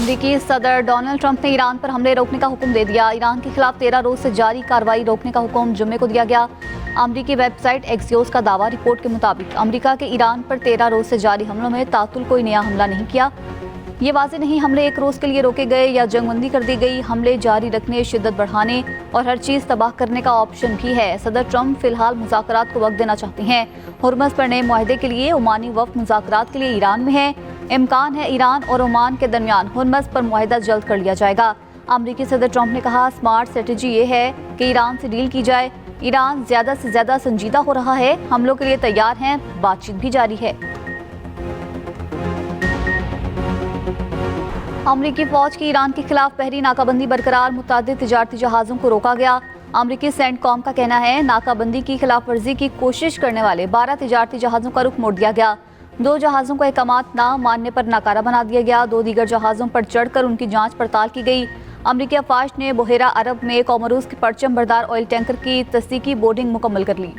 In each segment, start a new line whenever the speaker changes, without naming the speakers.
अमरीकी सदर Donald Trump ने ईरान पर हमले रोकने का हुक्म दे दिया। ईरान के खिलाफ 13 रोज से जारी कार्रवाई रोकने का हुक्म जुम्मे को दिया गया। अमरीकी वेबसाइट एक्सियोस का दावा, रिपोर्ट के मुताबिक अमरीका के ईरान पर 13 रोज से जारी हमलों में तातुल कोई नया हमला नहीं किया। ये वाज़ेह नहीं हमले एक रोज के लिए रोके गए या जंगबंदी कर दी गई। हमले जारी रखने, शिद्दत बढ़ाने और हर चीज़ तबाह करने का ऑप्शन भी है। सदर ट्रंप फिलहाल मुज़ाकरात को वक्त देना चाहती हैं। हुर्मज़ पर नए मुआहदे के लिए ओमानी वफ़द मुज़ाकरात के लिए ईरान में है। इम्कान है ईरान और ओमान के दरमियान हुर्मज़ पर मुआहदा जल्द कर लिया जाएगा। अमरीकी सदर ट्रंप ने कहा, स्मार्ट स्ट्रेटजी ये है कि ईरान से डील की जाए। ईरान ज़्यादा से ज़्यादा संजीदा हो रहा है, हमलों के लिए तैयार हैं, बातचीत भी जारी है। अमरीकी फौज की ईरान के खिलाफ बहरी नाकाबंदी बरकरार, मुतादिद तिजारती जहाज़ों को रोका गया। अमरीकी सेंटकॉम का कहना है, नाकाबंदी की खिलाफ वर्जी की कोशिश करने वाले 12 तिजारती जहाज़ों का रुख मोड़ दिया गया। 2 जहाज़ों को अहकामात ना मानने पर नाकारा बना दिया गया। 2 दीगर जहाज़ों पर चढ़कर उनकी जांच पड़ताल की गई। अमरीकी अफवाज ने बहेरा अरब में कोमोरोस के परचम बरदार ऑयल टैंकर की तस्दीकी बोर्डिंग मुकम्मल कर ली।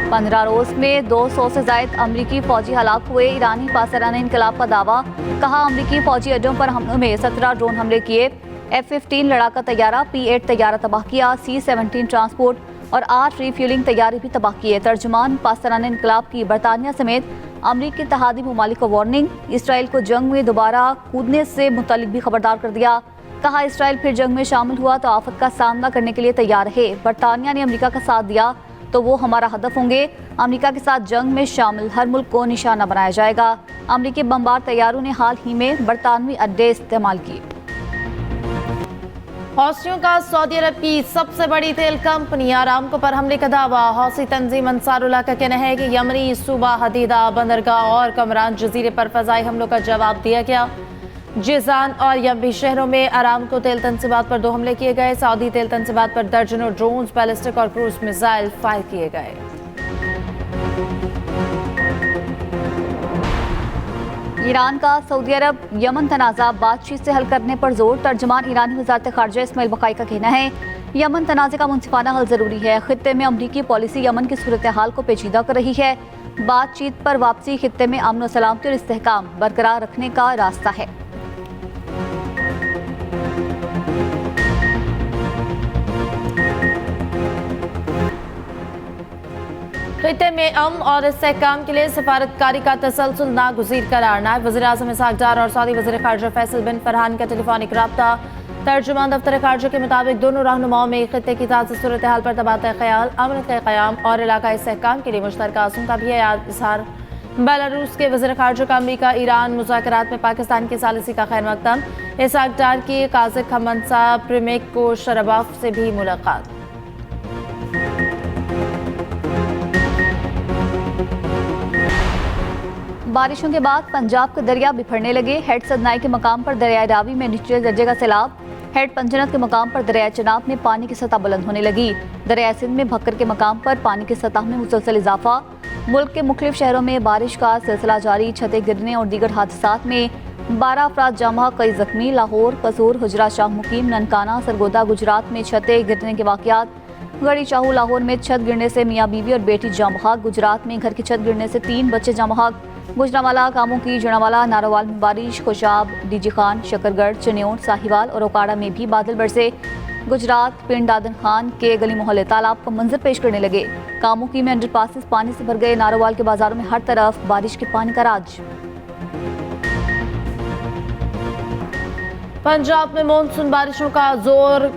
15 रोज में 200 से ज्यादा अमरीकी फौजी हलाक हुए। ईरानी पासरान इनकलाब का दावा, कहा अमरीकी फौजी अड्डों पर हमलों में 17 ड्रोन हमले किए। F-15 लड़ाका तैयारा, P-8 तैयारा तबाह किया। C-17 ट्रांसपोर्ट और 8 रीफ्यूलिंग तैयारे भी तबाह किए। तर्जुमान पासरान इनकलाब की बरतानिया समेत अमरीकी इत्तेहादी ममालिक को वार्निंग, इसराइल को जंग में दोबारा कूदने से मुतल्लिक भी खबरदार कर दिया। कहा, इसराइल फिर जंग में शामिल हुआ तो आफत का सामना करने के लिए तैयार रहे। बरतानिया ने अमरीका का साथ दिया तो वो हमारा हदफ होंगे। अमरीका के साथ जंग में शामिल हर मुल्क को निशाना बनाया जाएगा। अमरीकी बमबार तैयारों ने हाल ही में बरतानवी अड्डे इस्तेमाल किए।
हौसियों का सऊदी अरब की सबसे बड़ी तेल कंपनी आरामको पर हमले का दावा। हौसी तंजीम अंसारुल्लाह का कहना है कि यमनी सूबा हदीदा, बंदरगाह और कमरान जजीरे पर फजाई हमलों का जवाब दिया गया। जिजान और यम्बी शहरों में आरामको तेल तंसीबात पर 2 हमले किए गए। सऊदी तेल तंसीबात पर दर्जनों ड्रोन, बैलिस्टिक और क्रूज मिसाइल फायर किए गए।
ईरान का सऊदी अरब यमन तनाज़ा बातचीत से हल करने पर जोर। तर्जुमान ईरानी वज़ारत ख़ारिजा इस्माइल बक़ाई का कहना है, यमन तनाज़े का मुंसिफ़ाना हल ज़रूरी है। खित्ते में अमरीकी पॉलिसी यमन की सूरत हाल को पेचीदा कर रही है। बातचीत पर वापसी खित्ते में अमन व सलामती और इस्तेहकाम बरकरार रखने का रास्ता है।
खित्ते में अमन और इस्तेहकाम के लिए सफारतकारी का तसलसल नागुज़ीर करार। नायब वज़ीर-ए-आज़म इसहाक़ डार और सऊदी वज़ीर ख़ारिजा फैसल बिन फरहान का टेलीफोनिक रब्ता। तर्जुमान दफ्तर ख़ारिजा के मुताबिक दोनों रहनुमाओं में खित्ते की ताज़ा सूरत हाल पर तबादला ख़याल, अमन के क़याम और इलाक़ाई इस्तेहकाम के लिए मुश्तरका अज़्म का भी इज़हार। बेलारूस के वज़ीर ख़ारिजा का अमरीका ईरान मुज़ाकरात में पाकिस्तान की सालिसी का खैर मक़दम। इसहाक़ डार की काज़िक हमनसा प्रेमिक को शरबाफ से भी मुलाकात।
बारिशों के बाद पंजाब के दरिया बिफरने लगे। हेड सदनाई के मकाम पर दरियाए रावी में निचले दर्जे का सैलाब। हेड पंजनत के मकाम पर दरियाए चनाब में पानी की सतह बुलंद होने लगी। दरियाए सिंध में भक्कर के मकाम पर पानी की सतह में मुसलसल इजाफा। मुल्क के मुख्तलिफ शहरों में बारिश का सिलसिला जारी। छतें गिरने और दीगर हादसात में 12 अफराद जामा, कई जख्मी। लाहौर, कसूर, हुजरा शाह मुकीम, ननकाना, सरगोदा गुजरात में छतें गिरने के वाक़यात। गड़ी चाहू लाहौर में छत गिरने से मियाँ बीवी और बेटी जामहाक। गुजरात में घर की छत गिरने से 3 बच्चे जामहाक। गुजरावाला, कामों की, जड़ावाला, नारोवाल में बारिश। खुशाब, डीजी खान, शकरगढ़, चन्योट, साहिवाल और ओकाड़ा में भी बादल बरसे। गुजरात पिंड दादन खान के गली मोहल्ले तालाब का मंजर पेश करने लगे। कामों की में अंडरपासेस पानी से भर गए। नारोवाल के बाजारों में हर तरफ बारिश के पानी का राज।
पंजाब में मानसून बारिशों का जोर,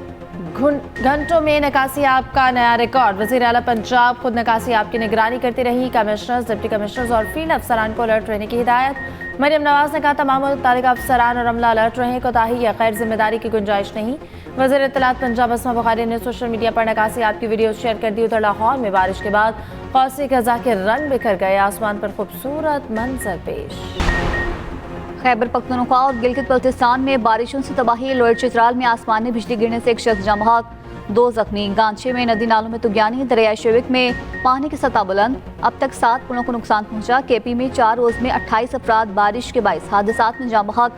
घंटों में नकासियाब का नया रिकॉर्ड। वज़ीर आला पंजाब खुद नकासियाब की निगरानी करती रही। कमिश्नर्स, डिप्टी कमिश्नर्स और फील्ड अफसरान को अलर्ट रहने की हिदायत। मरियम नवाज ने कहा, तमाम मुतल्लिका अफसरान और अमला अलर्ट रहें, कोताही या गैर जिम्मेदारी की गुंजाइश नहीं। वज़ीर इत्तलात पंजाब अस्मा बुखारी ने सोशल मीडिया पर नकासियाब की वीडियो शेयर कर दी। उधर लाहौर में बारिश के बाद कौसी क़ज़ा के रंग बिखर गए। आसमान पर खूबसूरत मंजर पेश।
खैबर पख्तूनख्वा और गिलगित बल्तिस्तान में बारिशों से तबाही। लोअर चित्राल में आसमान में बिजली गिरने से एक शख्स जामहाक, 2 जख्मी। गांचे में नदी नालों में तुगयानी। दरिया शेविक में पानी की सतह बुलंद। अब तक 7 पुलों को नुकसान पहुंचा। केपी में 4 रोज में 28 अफराद बारिश के बाइस हादसात में जामहाक।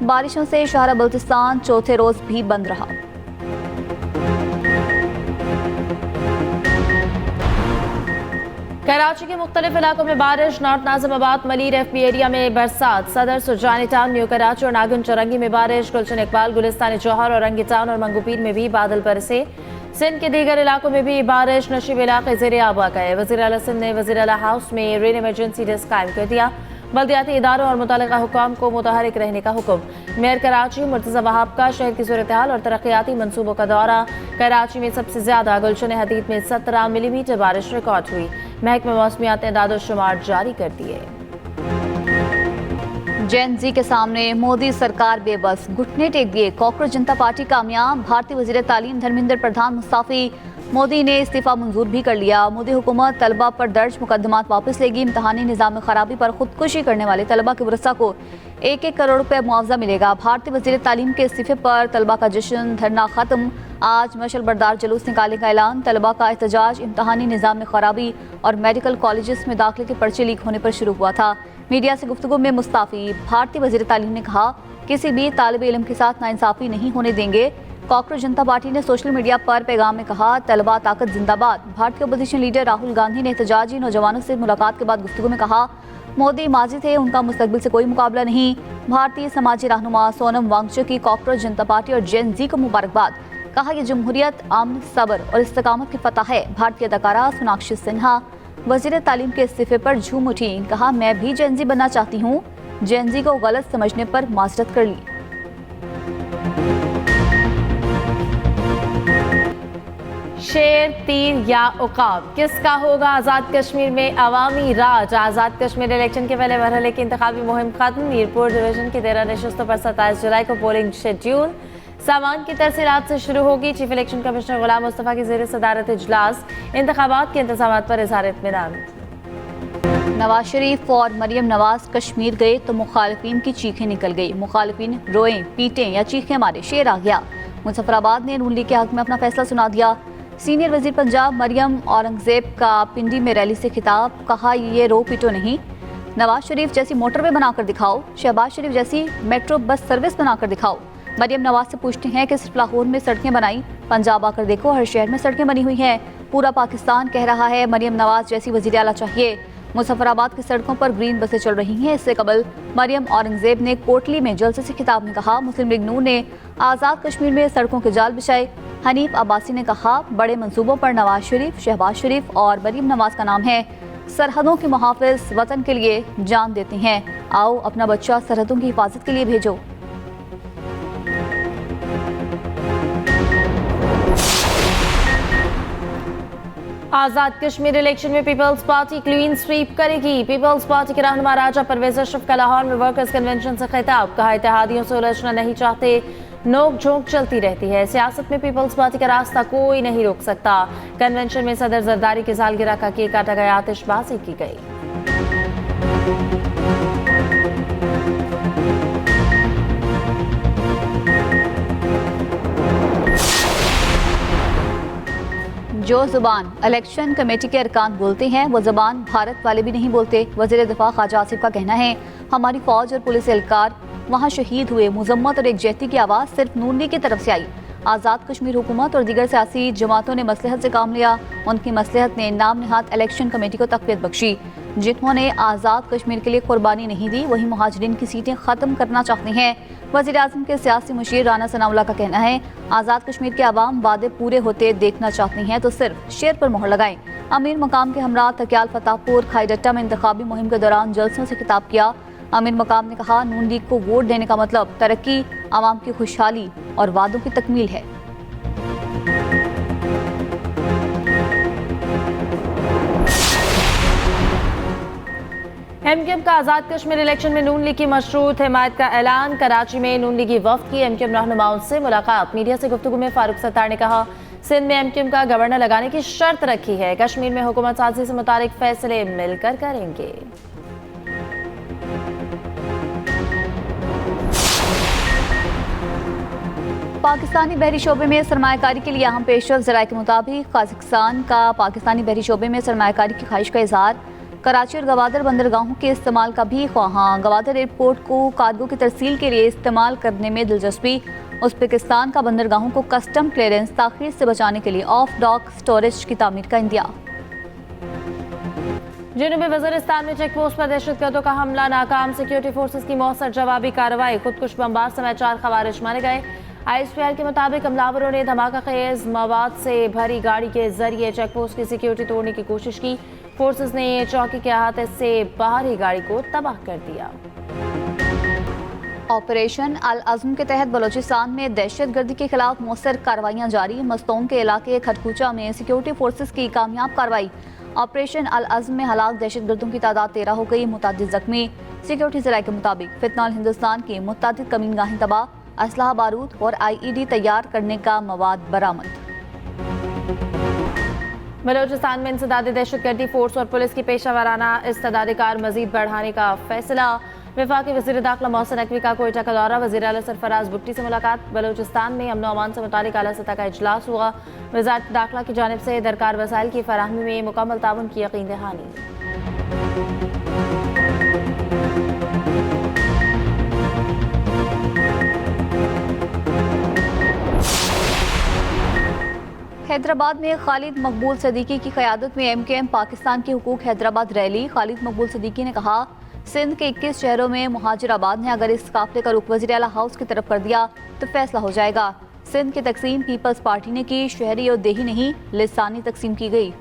बारिशों से शहर बल्तिस्तान चौथे रोज भी बंद रहा।
कराची के मुख्तलिफ इलाकों में बारिश। North Nazimabad, Malir, FP area में बरसात। सदर, सुरजानी टाउन, न्यू कराची और नागन चरंगी में बारिश। गुलशन इकबाल, गुलिस्तान जौहर, औरंगी टाउन और मंगूपीर में भी बादल बरसे। सिंध के दीगर इलाकों में भी बारिश। नशीब इलाके ज़ेर आब आ गए। वज़ीर आला सिंध ने वज़ीर आला हाउस में रेन इमरजेंसी डेस्क कायम कर दिया। बल्दियाती इदारों और मुतल्लिका हुकाम को मुतहरिक रहने का हुक्म। मेयर कराची मुर्तज़ा वहाब का शहर की सूरत हाल और तरक्याती मनसूबों का दौरा। कराची में सबसे ज्यादा गुलशन हदीद में 17 मिलीमीटर बारिश रिकॉर्ड हुई। महकमा मौसमियात ने दादो शुमार जारी कर दिए।
जेन जी के सामने मोदी सरकार बेबस, घुटने टेक दिए। कॉकरोच जनता पार्टी कामयाब। भारतीय वजीर तालीम धर्मेंद्र प्रधान मुस्ताफी। मोदी ने इस्तीफा मंजूर भी कर लिया। मोदी हुकूमत तलबा पर दर्ज मुकदमात वापस लेगी। इम्तहानी निज़ाम में खराबी पर खुदकुशी करने वाले तलबा के वरसा को 1-1 करोड़ रुपए मुआवजा मिलेगा। भारतीय वजीर तालीम के इस्तीफे पर तलबा का जश्न, धरना खत्म। आज मशल बरदार जुलूस निकालने का ऐलान। तलबा का एहतजाज इम्तहानी निज़ाम में खराबी और मेडिकल कॉलेजेस में दाखिले के पर्चे लीक होने पर शुरू हुआ था। मीडिया से गुफ्तगू में मुस्ताफी। भारतीय वजीर तालीम ने कहा, किसी भी तालिब इल्म के साथ नाइंसाफी नहीं होने देंगे। कॉकरोच जनता पार्टी ने सोशल मीडिया पर पैगाम में कहा, तलबा ताकत जिंदाबाद। भारतीय अपोजिशन लीडर राहुल गांधी ने एहतजाजी नौजवानों से मुलाकात के बाद गुफ्तगू में कहा, मोदी माजी थे, उनका मुस्तकबिल से कोई मुकाबला नहीं। भारतीय समाजी रहनुमा सोनम वांगचुक की कॉकरोच जनता पार्टी और जेन जी को मुबारकबाद। कहा, यह जमहूरियत, अमन, सब्र और इस्तकामत की फतह है। भारतीय अदाकारा सोनाक्षी सिन्हा वजीर तालीम के इस्तीफे पर झूम उठी। कहा, मैं भी जेन जी बनना चाहती हूँ। जेन जी को गलत समझने पर माजरत कर ली।
शेर, तीर या उकाब, किसका होगा आज़ाद कश्मीर में अवामी राज? आज़ाद कश्मीर इलेक्शन के पहले मरहले की इंतखाबी मुहिम खत्म। मीरपुर डिवीजन की 13 नशस्तों पर 27 जुलाई को पोलिंग शेड्यूल। सामान की तरसीलात से शुरू होगी। चीफ इलेक्शन कमिश्नर गुलाम मुस्तफ़ा की ज़ेर सदारत इजलास। इंतखाबात के इंतज़ामात पर इज़हार इत्मीनान।
नवाज शरीफ और मरियम नवाज कश्मीर गए तो मुखालिफिन की चीखें निकल गई। मुखालिफिन रोएं, पीटें या चीखें मारे, शेर आ गया। मुजफ्फराबाद ने नून लीग के हक में अपना फैसला सुना दिया। सीनियर वजीर पंजाब मरियम औरंगजेब का पिंडी में रैली से खिताब। कहा, ये रो पीटो नहीं, नवाज शरीफ जैसी मोटरवे बनाकर दिखाओ, शहबाज शरीफ जैसी मेट्रो बस सर्विस बनाकर दिखाओ। मरियम नवाज से पूछते हैं कि सिर्फ लाहौर में सड़कें बनाई, पंजाब आकर देखो, हर शहर में सड़कें बनी हुई हैं। पूरा पाकिस्तान कह रहा है मरियम नवाज जैसी वजीर आला चाहिए। मुजफ्फराबाद की सड़कों पर ग्रीन बसें चल रही हैं। इससे कबल मरियम औरंगजेब ने कोटली में जलसे से खिताब में कहा, मुस्लिम लीग नून ने आज़ाद कश्मीर में सड़कों के जाल बिछाए। हनीफ अब्बासी ने कहा, बड़े मंसूबों पर नवाज शरीफ, शहबाज शरीफ और मरियम नवाज का नाम है। सरहदों के मुहाफिज वतन के लिए जान देते हैं। आओ अपना बच्चा सरहदों की हिफाजत के लिए भेजो।
आज़ाद कश्मीर इलेक्शन में पीपल्स पार्टी क्लीन स्वीप करेगी। पीपल्स पार्टी के रहनुमा राजा परवेज अशरफ का लाहौर में वर्कर्स कन्वेंशन से खिताब। कहा, इत्तेहादियों से उलझना नहीं चाहते, नोक झोंक चलती रहती है। सियासत में पीपल्स पार्टी का रास्ता कोई नहीं रोक सकता। कन्वेंशन में सदर जरदारी की सालगिरह का केक काटा गया, आतिशबाजी की गई।
जो जुबान इलेक्शन कमेटी के अरकान बोलते हैं, वो जुबान भारत वाले भी नहीं बोलते। वज़ीर दिफा ख्वाजा आसिफ का कहना है, हमारी फौज और पुलिस एहलकार वहाँ शहीद हुए। मुजम्मत और एकजहती की आवाज़ सिर्फ नून लीग की तरफ से आई। आज़ाद कश्मीर हुकूमत और दीगर सियासी जमातों ने मसलहत से काम लिया। उनकी मसलहत ने नाम निहाद इलेक्शन कमेटी को तक़वियत बख्शी। जिन्होंने आज़ाद कश्मीर के लिए कुर्बानी नहीं दी, वही मुहाजिरीन की सीटें ख़त्म करना चाहते हैं। वज़ीर आज़म के सियासी मुशीर राना सनाउल्लाह का कहना है, आज़ाद कश्मीर के अवाम वादे पूरे होते देखना चाहते हैं तो सिर्फ शेर पर मोहर लगाएं। अमीर मकाम के हमरा तकियाल फताहपुर खाईडट्टा में इंतखाबी मुहिम के दौरान जलसों से खिताब किया। अमीर मकाम ने कहा, नून लीग को वोट देने का मतलब तरक्की, आवाम की खुशहाली और वादों की तकमील है।
एमक्यूएम का आज़ाद कश्मीर इलेक्शन में नून लीग की मशरूत हिमायत का ऐलान। कराची में नून लीगी वफ्द की एमक्यूएम रहनुमाओं से मुलाकात। मीडिया से गुफ्तगू में फारूक सत्तार ने कहा, सिंध में एमक्यूएम का गवर्नर लगाने की शर्त रखी है। कश्मीर में हुकूमत साजी से मुतालिक फैसले मिलकर करेंगे।
पाकिस्तानी बहरी शोबे में सरमायाकारी के लिए अहम पेशरफ। ज़राए के मुताबिक कजाकिस्तान का पाकिस्तानी बहरी शोबे में सरमायाकारी की ख्वाहिश का इजहार। कराची और गवादर बंदरगाहों के इस्तेमाल का भी ख्वाहां। गवादर एयरपोर्ट को कार्गो की तरसील के लिए इस्तेमाल करने में दिलचस्पी। उज़्बेकिस्तान का बंदरगाहों को कस्टम क्लियरेंस ताख़ीर से बचाने के लिए ऑफ डॉक स्टोरेज की तामीर का इंदिया।
जनूबी वजीरिस्तान में चेक पोस्ट पर दहशतगर्दों का हमला नाकाम, सिक्योरिटी फोर्सेस की मौसर जवाबी कार्रवाई, खुदकुश बमबार समेत 4 खवारिज मारे गए। ISPR के मुताबिक हमलावरों ने धमाका खेज मवाद से भरी गाड़ी के जरिए चेक पोस्ट की सिक्योरिटी तोड़ने की कोशिश की। फोर्सेस ने चौकी के अहाते से बाहरी गाड़ी को तबाह कर दिया।
ऑपरेशन अल अज़म के तहत बलूचिस्तान में दहशतगर्दी के खिलाफ मौसर कार्रवाइयाँ जारी, मस्तोंग के इलाके खरकूचा में सिक्योरिटी फोर्सेस की कामयाब कार्रवाई। ऑपरेशन अल अज़म में हलाक दहशतगर्दों की तादाद 13 हो गई, मुतादिद जख्मी। सिक्योरिटी ज़राए के मुताबिक फितनाल हिंदुस्तान की मुतादिद कमीनगाहें तबाह, असलहा बारूद और IED तैयार करने का मवाद बरामद।
बलूचिस्तान में इंसदादी दहशतगर्दी फोर्स और पुलिस की पेशा वराना इस्तेदादी कार मजीद बढ़ाने का फैसला। वफाकी वज़ीर दाखिला मोहसिन नकवी का कोयटा का दौरा, वज़ीर आला सरफराज बुट्टी से मुलाकात। बलूचिस्तान में अमन अमान से मुतालिक आला सतह का इजलास हुआ। वज़ारत दाखिला की जानिब से दरकार वसाइल की फराहमी में मुकम्मल ताउन की यकीन दहानी।
हैदराबाद में खालिद मकबूल सदीकी की क़यादत में MKM पाकिस्तान की हुकूक हैदराबाद रैली। खालिद मकबूल सदीकी ने कहा, सिंध के 21 शहरों में मुहाजिराबाद ने अगर इस काफिले का रुख वज़ीर आला हाउस की तरफ कर दिया तो फैसला हो जाएगा। सिंध की तकसीम पीपल्स पार्टी ने की, शहरी और देही नहीं लिसानी तकसीम की गई।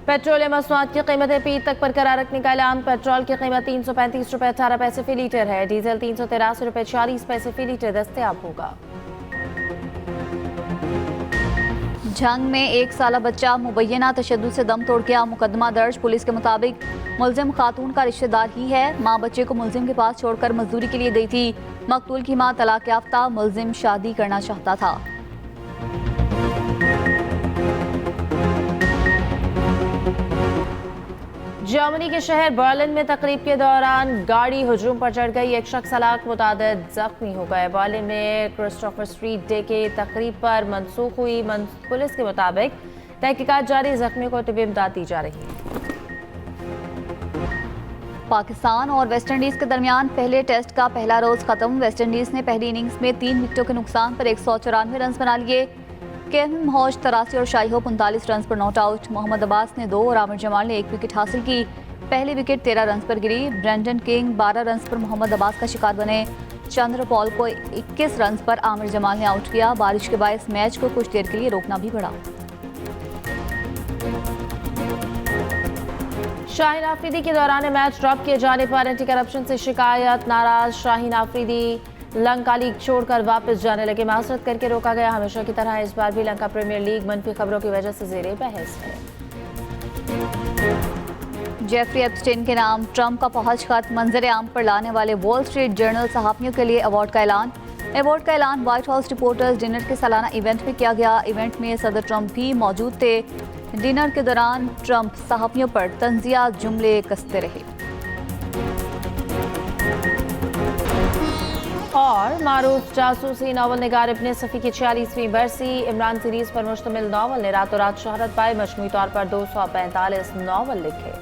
पेट्रोल मसनूआत की कीमतें पीर तक बरकरार रखने का ऐलान। पेट्रोल की कीमत 335 रुपये 18 पैसे फी लीटर है। डीजल 383 रुपये 40 पैसे फी लीटर दस्तयाब होगा।
जंग में 1 साला बच्चा मुबैना तशद्दुद से दम तोड़ गया, मुकदमा दर्ज। पुलिस के मुताबिक मुलजिम खातून का रिश्तेदार ही है। माँ बच्चे को मुलजिम के पास छोड़कर मजदूरी के लिए गई थी। मकतूल की माँ तलाक याफ्ता, मुलजिम शादी करना चाहता था।
जर्मनी के शहर बर्लिन में तकरीब के दौरान गाड़ी हुजूम पर चढ़ गई, एक शख्स हलाक, मुतादिद जख्मी हो गए। बर्लिन में क्रिस्टोफर स्ट्रीट डे के तकरीब पर मनसूख हुई। पुलिस के मुताबिक तहकीकात जारी, जख्मियों को तिब्बी इमदाद दी जा रही है।
पाकिस्तान और वेस्टइंडीज के दरमियान पहले टेस्ट का पहला रोज खत्म। वेस्टइंडीज ने पहली इनिंग्स में 3 विकेटों के नुकसान पर 194 रन बना लिए। केविन हॉज 83 और शाही होप 39 रन पर नॉट आउट। मोहम्मद अब्बास ने 2 और आमिर जमाल ने 1 विकेट हासिल की। पहली विकेट 13 रन पर गिरी। ब्रेंडन किंग 12 रन पर मोहम्मद अब्बास का शिकार बने। चंद्र पॉल को 21 रन पर आमिर जमाल ने आउट किया। बारिश के बायस मैच को कुछ देर के लिए रोकना भी पड़ा।
शाहीन आफरीदी के दौरान मैच ड्रॉप किए जाने पर एंटी करप्शन से शिकायत। नाराज शाहीन आफरीदी लंका लीग छोड़कर वापस जाने लगे। माजरत करके रोका गया। हमेशा की तरह इस बार भी लंका प्रीमियर लीग मनफी खबरों की वजह से ज़ेरे बहस है।
जेफरी एप्स्टेन के नाम ट्रंप का पहुंच खत मंजर आम पर लाने वाले वॉल स्ट्रीट जर्नल सहाफ़ियों के लिए अवार्ड का ऐलान। अवार्ड का ऐलान व्हाइट हाउस रिपोर्टर्स डिनर के सालाना इवेंट में किया गया। इवेंट में सदर ट्रंप भी मौजूद थे। डिनर के दौरान ट्रंप सहाफ़ियों पर तंज़िया जुमले कसते रहे।
और मारूफ जासूसी नावल निगार इब्ने सफ़ी की 46वीं बरसी। इमरान सीरीज पर मुश्तमिल नावल ने रातों रात शोहरत पाई। मजमूई तौर पर 245 नावल लिखे।